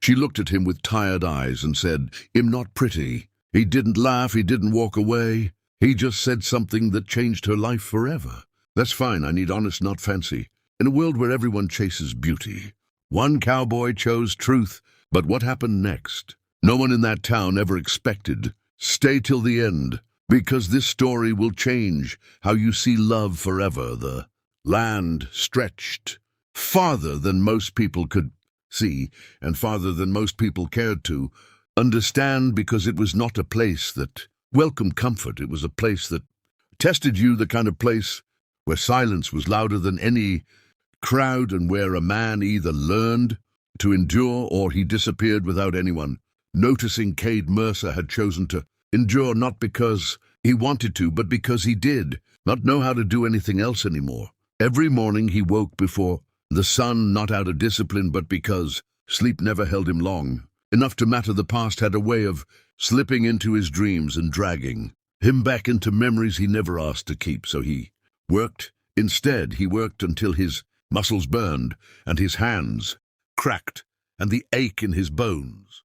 She looked at him with tired eyes and said, "I'm not pretty." He didn't laugh, he didn't walk away. He just said something that changed her life forever. "That's fine, I need honest, not fancy. In a world where everyone chases beauty." One cowboy chose truth, but what happened next? No one in that town ever expected. Stay till the end, because this story will change how you see love forever. The land stretched farther than most people could see, and farther than most people cared to understand, because it was not a place that welcomed comfort. It was a place that tested you, the kind of place where silence was louder than any crowd, and where a man either learned to endure or he disappeared without anyone noticing. Cade Mercer had chosen to endure, not because he wanted to, but because he did not know how to do anything else anymore. Every morning he woke before the sun, not out of discipline, but because sleep never held him long enough to matter. The past had a way of slipping into his dreams and dragging him back into memories he never asked to keep. So he worked. Instead, he worked until his muscles burned and his hands cracked, and the ache in his bones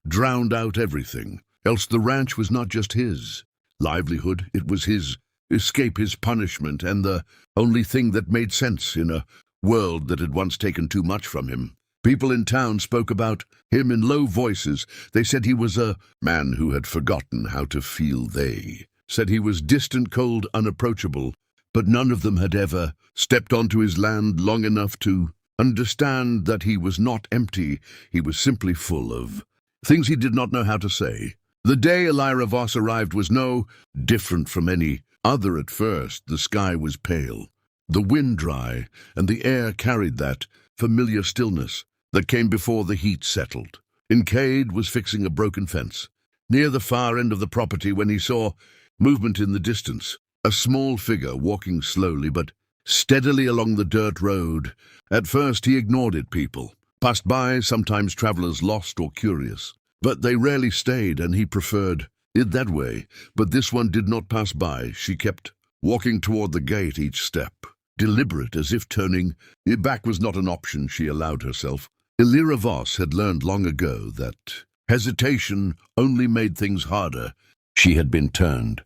drowned out everything else. The ranch was not just his livelihood, it was his escape, his punishment, and the only thing that made sense in a world that had once taken too much from him. People in town spoke about him in low voices. They said he was a man who had forgotten how to feel. They said he was distant, cold, unapproachable, but none of them had ever stepped onto his land long enough to understand that he was not empty. He was simply full of things he did not know how to say. The day Elira Voss arrived was no different from any other. At first, the sky was pale, the wind dry, and the air carried that familiar stillness that came before the heat settled. Cade was fixing a broken fence near the far end of the property when he saw movement in the distance. A small figure walking slowly but steadily along the dirt road. At first he ignored it. People passed by, sometimes travelers lost or curious, but they rarely stayed, and he preferred it that way. But this one did not pass by. She kept walking toward the gate, each step deliberate, as if turning it back was not an option she allowed herself. Elira Voss had learned long ago that hesitation only made things harder. She had been turned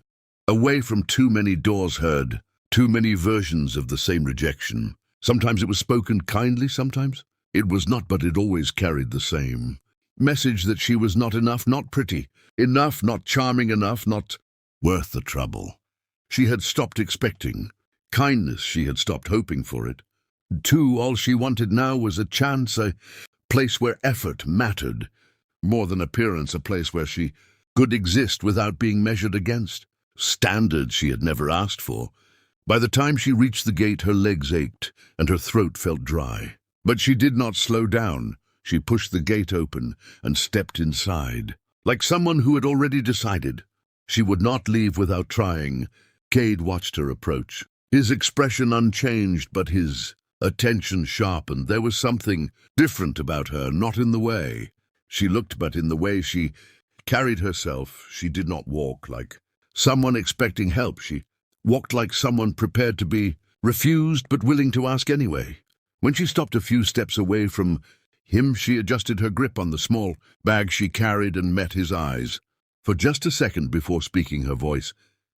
away from too many doors, heard too many versions of the same rejection. Sometimes it was spoken kindly, sometimes it was not, but it always carried the same message that she was not enough, not pretty enough, not charming enough, not worth the trouble. She had stopped expecting kindness. She had stopped hoping for it. Too, all she wanted now was a chance, a place where effort mattered more than appearance, a place where she could exist without being measured against standards she had never asked for. By the time she reached the gate, her legs ached and her throat felt dry. But she did not slow down. She pushed the gate open and stepped inside, like someone who had already decided she would not leave without trying. Cade watched her approach, his expression unchanged, but his attention sharpened. There was something different about her, not in the way she looked, but in the way she carried herself. She did not walk like someone expecting help. She walked like someone prepared to be refused, but willing to ask anyway. When she stopped a few steps away from him, she adjusted her grip on the small bag she carried and met his eyes for just a second before speaking. Her voice,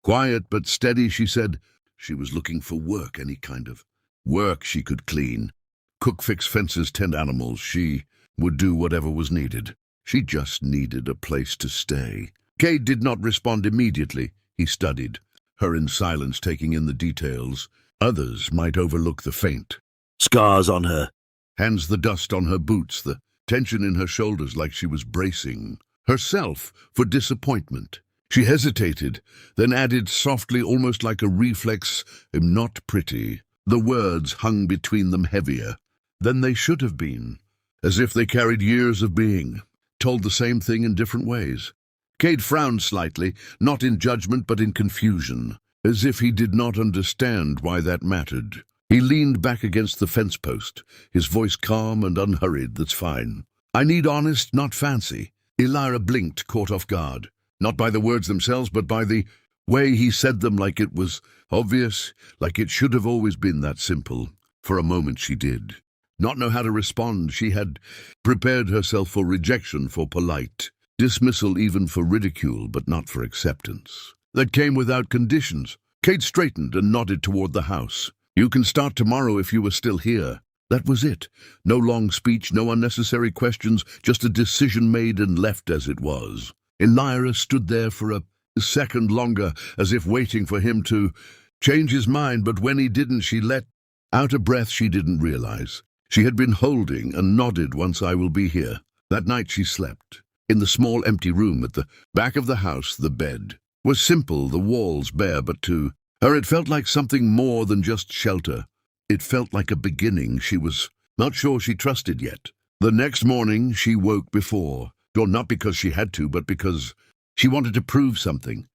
quiet but steady, she said she was looking for work, any kind of work she could clean, cook, fix fences, tend animals. She would do whatever was needed. She just needed a place to stay. Cade did not respond immediately. He studied her in silence, taking in the details. Others might overlook the faint scars on her hands, the dust on her boots, the tension in her shoulders, like she was bracing herself for disappointment. She hesitated, then added softly, almost like a reflex, "I'm not pretty." The words hung between them heavier than they should have been, as if they carried years of being told the same thing in different ways. Cade frowned slightly, not in judgment but in confusion, as if he did not understand why that mattered. He leaned back against the fence post, his voice calm and unhurried. "That's fine. I need honest, not fancy." Elira blinked, caught off guard, not by the words themselves, but by the way he said them, like it was obvious, like it should have always been that simple. For a moment she did not know how to respond. She had prepared herself for rejection, for polite dismissal, even for ridicule, but not for acceptance. That came without conditions. Kate straightened and nodded toward the house. "You can start tomorrow if you were still here." That was it. No long speech, no unnecessary questions, just a decision made and left as it was. Elira stood there for a second longer, as if waiting for him to change his mind, but when he didn't, she let out a breath she didn't realize. She had been holding and nodded once. "I will be here." That night she slept in the small empty room at the back of the house. The bed was simple, the walls bare, but to her it felt like something more than just shelter. It felt like a beginning she was not sure she trusted yet. The next morning she woke before dawn, not because she had to, but because she wanted to prove something.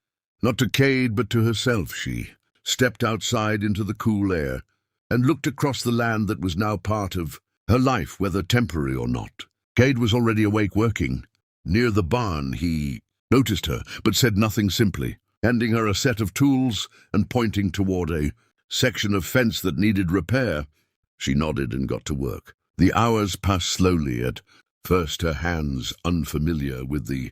Not to Cade, but to herself. She stepped outside into the cool air and looked across the land that was now part of her life, whether temporary or not. Cade was already awake, working. Near the barn he noticed her, but said nothing, simply handing her a set of tools and pointing toward a section of fence that needed repair. She nodded and got to work. The hours passed slowly, at first her hands unfamiliar with the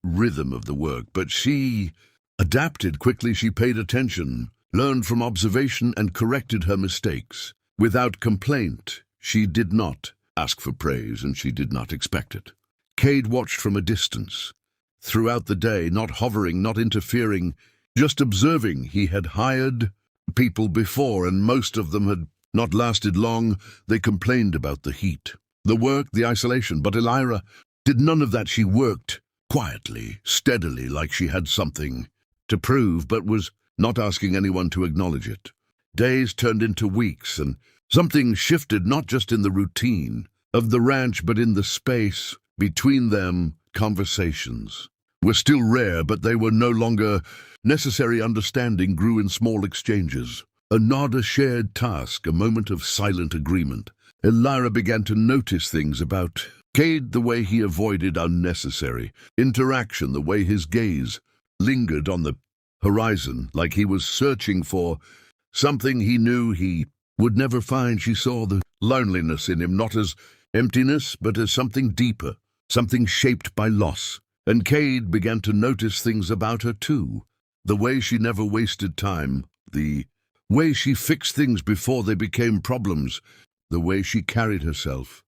rhythm of the work, but she adapted quickly. She paid attention, learned from observation, and corrected her mistakes without complaint. She did not ask for praise, and she did not expect it. Cade watched from a distance throughout the day, not hovering, not interfering, just observing. He had hired people before, and most of them had not lasted long. They complained about the heat, the work, the isolation, but Elira did none of that. She worked quietly, steadily, like she had something to prove, but was not asking anyone to acknowledge it. Days turned into weeks, and something shifted, not just in the routine of the ranch, but in the space between them. Conversations were still rare, but they were no longer necessary. Understanding grew in small exchanges. A nod, a shared task, a moment of silent agreement. Elira began to notice things about Cade, the way he avoided unnecessary interaction, the way his gaze lingered on the horizon, like he was searching for something he knew he would never find. She saw the loneliness in him, not as emptiness, but as something deeper, something shaped by loss. And Cade began to notice things about her too. The way she never wasted time, the way she fixed things before they became problems, the way she carried herself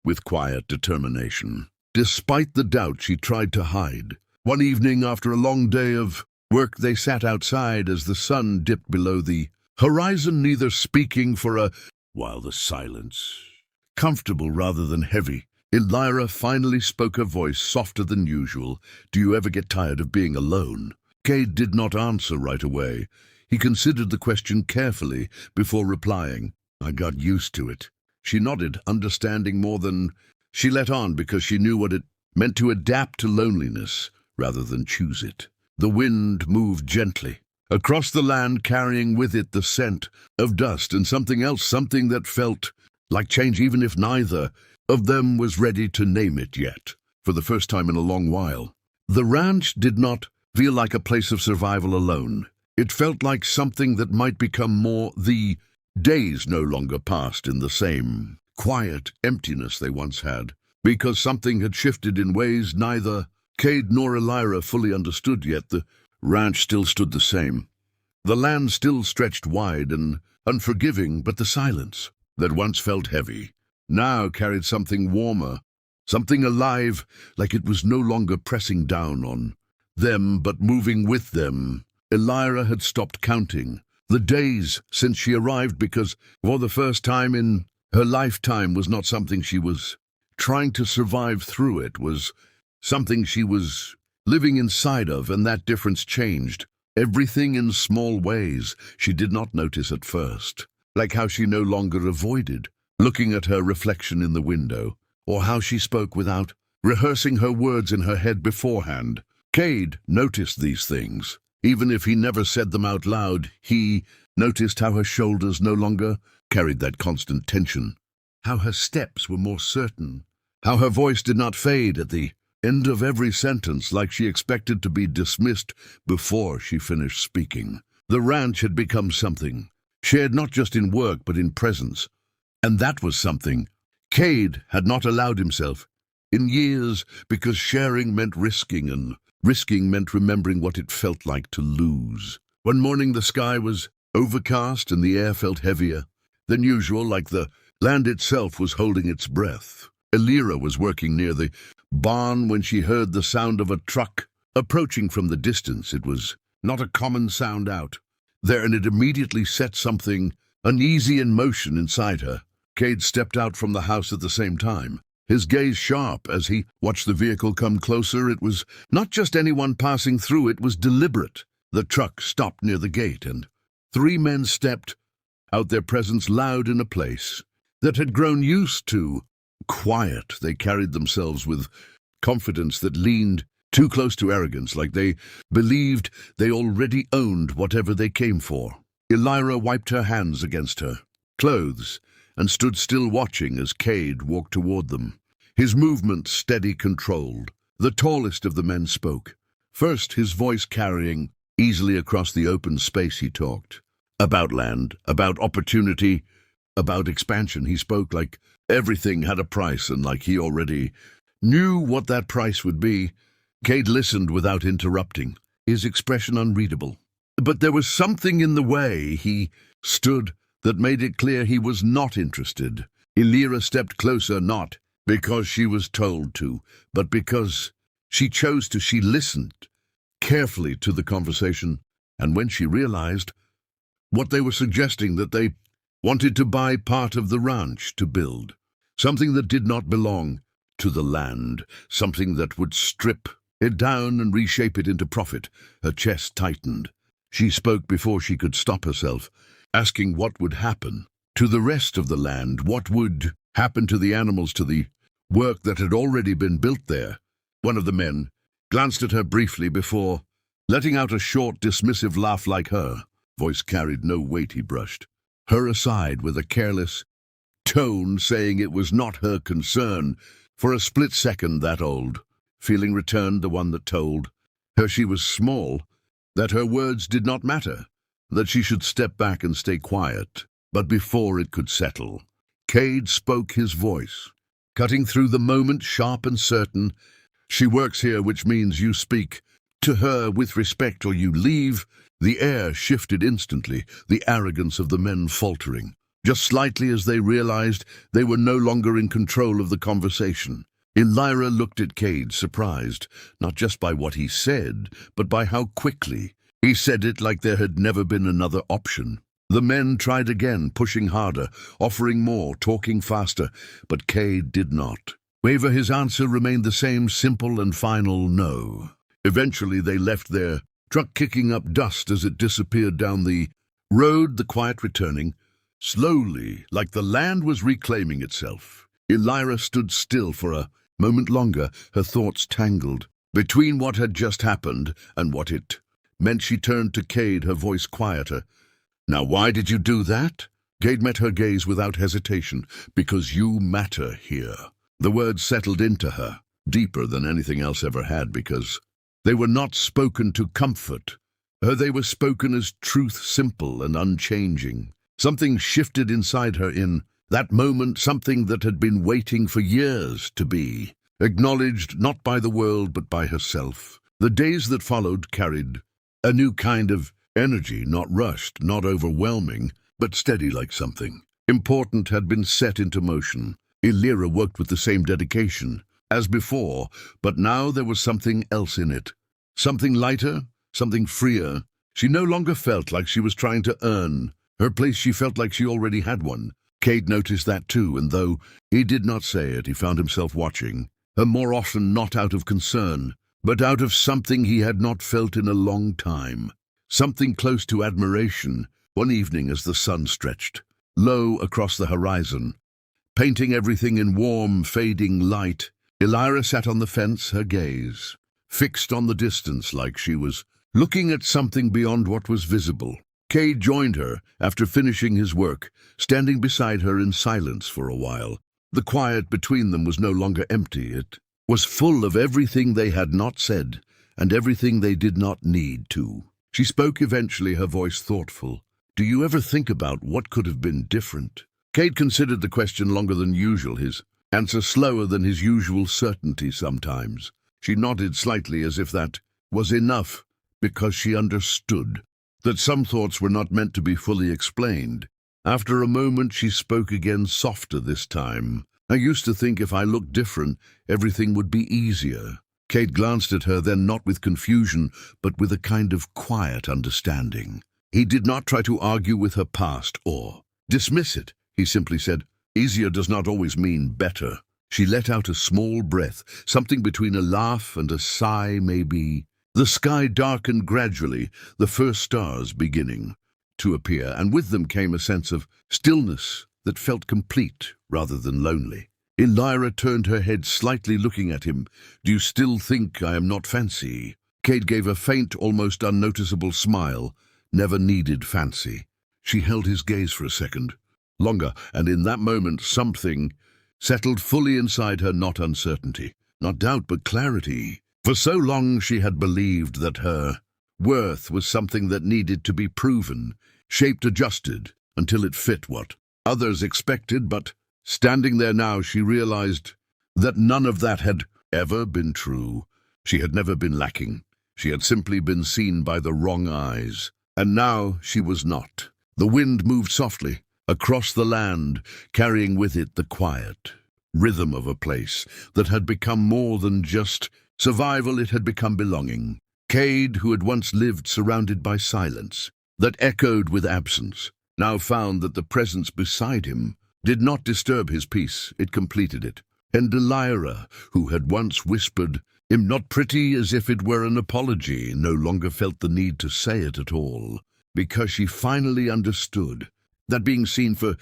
with quiet determination, despite the doubt she tried to hide. One evening, after a long day of work, they sat outside as the sun dipped below the horizon, neither speaking for a while. The silence, comfortable rather than heavy. Elira finally spoke, her voice softer than usual. "Do you ever get tired of being alone?" Cade did not answer right away. He considered the question carefully before replying. "I got used to it." She nodded, understanding more than she let on, because she knew what it meant to adapt to loneliness rather than choose it. The wind moved gently across the land, carrying with it the scent of dust and something else, something that felt like change, even if neither of them was ready to name it yet. For the first time in a long while, the ranch did not feel like a place of survival alone. It felt like something that might become more. The days no longer passed in the same quiet emptiness they once had, because something had shifted in ways neither Cade nor Elira fully understood yet. The ranch still stood the same. The land still stretched wide and unforgiving, but the silence that once felt heavy now carried something warmer, something alive, like it was no longer pressing down on them, but moving with them. Elira had stopped counting the days since she arrived, because for the first time in her lifetime was not something she was trying to survive through. It was something she was living inside of, and that difference changed everything in small ways she did not notice at first, like how she no longer avoided looking at her reflection in the window, or how she spoke without rehearsing her words in her head beforehand. Cade noticed these things. Even if he never said them out loud, he noticed how her shoulders no longer carried that constant tension, how her steps were more certain, how her voice did not fade at the end of every sentence, like she expected to be dismissed before she finished speaking. The ranch had become something shared not just in work but in presence, And that was something Cade had not allowed himself in years, because sharing meant risking, and risking meant remembering what it felt like to lose. One morning the sky was overcast and the air felt heavier than usual, like the land itself was holding its breath. Elira was working near the barn when she heard the sound of a truck approaching from the distance. It was not a common sound out there, and it immediately set something uneasy in motion inside her. Cade stepped out from the house at the same time, his gaze sharp as he watched the vehicle come closer. It was not just anyone passing through, it was deliberate. The truck stopped near the gate, and 3 men stepped out, their presence loud in a place that had grown used to quiet. They carried themselves with confidence that leaned too close to arrogance, like they believed they already owned whatever they came for. Elira wiped her hands against her clothes and stood still, watching as Cade walked toward them, his movement steady, controlled. The tallest of the men spoke. First, his voice carrying easily across the open space. He talked about land, about opportunity, about expansion. He spoke like everything had a price, and like he already knew what that price would be. Cade listened without interrupting, his expression unreadable. But there was something in the way he stood that made it clear he was not interested. Elira stepped closer, not because she was told to, but because she chose to. She listened carefully to the conversation, and when she realized what they were suggesting, that they wanted to buy part of the ranch to build something that did not belong to the land, something that would strip it down and reshape it into profit, her chest tightened. She spoke before she could stop herself, asking what would happen to the rest of the land, what would happen to the animals, to the work that had already been built there. One of the men glanced at her briefly before letting out a short, dismissive laugh. Like her voice carried no weight, he brushed her aside with a careless tone, saying it was not her concern. For a split second, that old feeling returned, the one that told her she was small, that her words did not matter, that she should step back and stay quiet. But before it could settle, Cade spoke, his voice cutting through the moment, sharp and certain. She works here, which means you speak to her with respect or you leave. The air shifted instantly, the arrogance of the men faltering, just slightly, as they realized they were no longer in control of the conversation. Elira looked at Cade, surprised, not just by what he said, but by how quickly he said it, like there had never been another option. The men tried again, pushing harder, offering more, talking faster, but Cade did not waver. His answer remained the same, simple and final: no. Eventually they left their truck, kicking up dust as it disappeared down the road, the quiet returning slowly, like the land was reclaiming itself. Elira stood still for a moment longer, her thoughts tangled between what had just happened and what it meant. She turned to Cade, her voice quieter. Now, why did you do that? Cade met her gaze without hesitation. Because you matter here. The words settled into her, deeper than anything else ever had, because they were not spoken to comfort her, they were spoken as truth, simple and unchanging. Something shifted inside her in that moment, something that had been waiting for years to be acknowledged, not by the world but by herself. The days that followed carried a new kind of energy, not rushed, not overwhelming, but steady, like something important had been set into motion. Elira worked with the same dedication as before, but now there was something else in it. Something lighter, something freer. She no longer felt like she was trying to earn her place. She felt like she already had one. Cade noticed that too, and though he did not say it, he found himself watching her more often, not out of concern, but out of something he had not felt in a long time. Something close to admiration. One evening, as the sun stretched low across the horizon, painting everything in warm, fading light, Elira sat on the fence, her gaze fixed on the distance, like she was looking at something beyond what was visible. Cade joined her after finishing his work, standing beside her in silence for a while. The quiet between them was no longer empty. It was full of everything they had not said and everything they did not need to. She spoke eventually, her voice thoughtful. Do you ever think about what could have been different? Kate considered the question longer than usual, his answer slower than his usual certainty sometimes. She nodded slightly as if that was enough, because she understood that some thoughts were not meant to be fully explained. After a moment she spoke again, softer this time. I used to think if I looked different, everything would be easier. Kate glanced at her, then not with confusion, but with a kind of quiet understanding. He did not try to argue with her past or dismiss it. He simply said, "Easier does not always mean better." She let out a small breath, something between a laugh and a sigh maybe. The sky darkened gradually, the first stars beginning to appear, and with them came a sense of stillness that felt complete rather than lonely. Elira turned her head slightly, looking at him. "Do you still think I am not fancy?" Kate gave a faint, almost unnoticeable smile. Never needed fancy. She held his gaze for a second, longer, and in that moment something settled fully inside her, not uncertainty, not doubt, but clarity. For so long she had believed that her worth was something that needed to be proven, shaped, adjusted, until it fit what others expected, but standing there now she realized that none of that had ever been true. She had never been lacking. She had simply been seen by the wrong eyes. And now she was not. The wind moved softly across the land, carrying with it the quiet rhythm of a place that had become more than just survival. It had become belonging. Cade, who had once lived surrounded by silence that echoed with absence, now found that the presence beside him did not disturb his peace, it completed it. And Elira, who had once whispered, "I'm not pretty," as if it were an apology, no longer felt the need to say it at all, because she finally understood that being seen for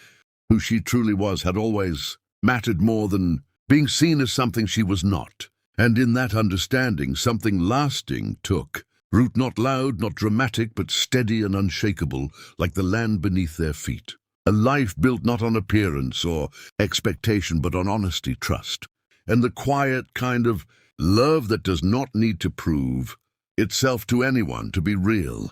who she truly was had always mattered more than being seen as something she was not. And in that understanding, something lasting took root, not loud, not dramatic, but steady and unshakable, like the land beneath their feet. A life built not on appearance or expectation, but on honesty, trust, and the quiet kind of love that does not need to prove itself to anyone to be real.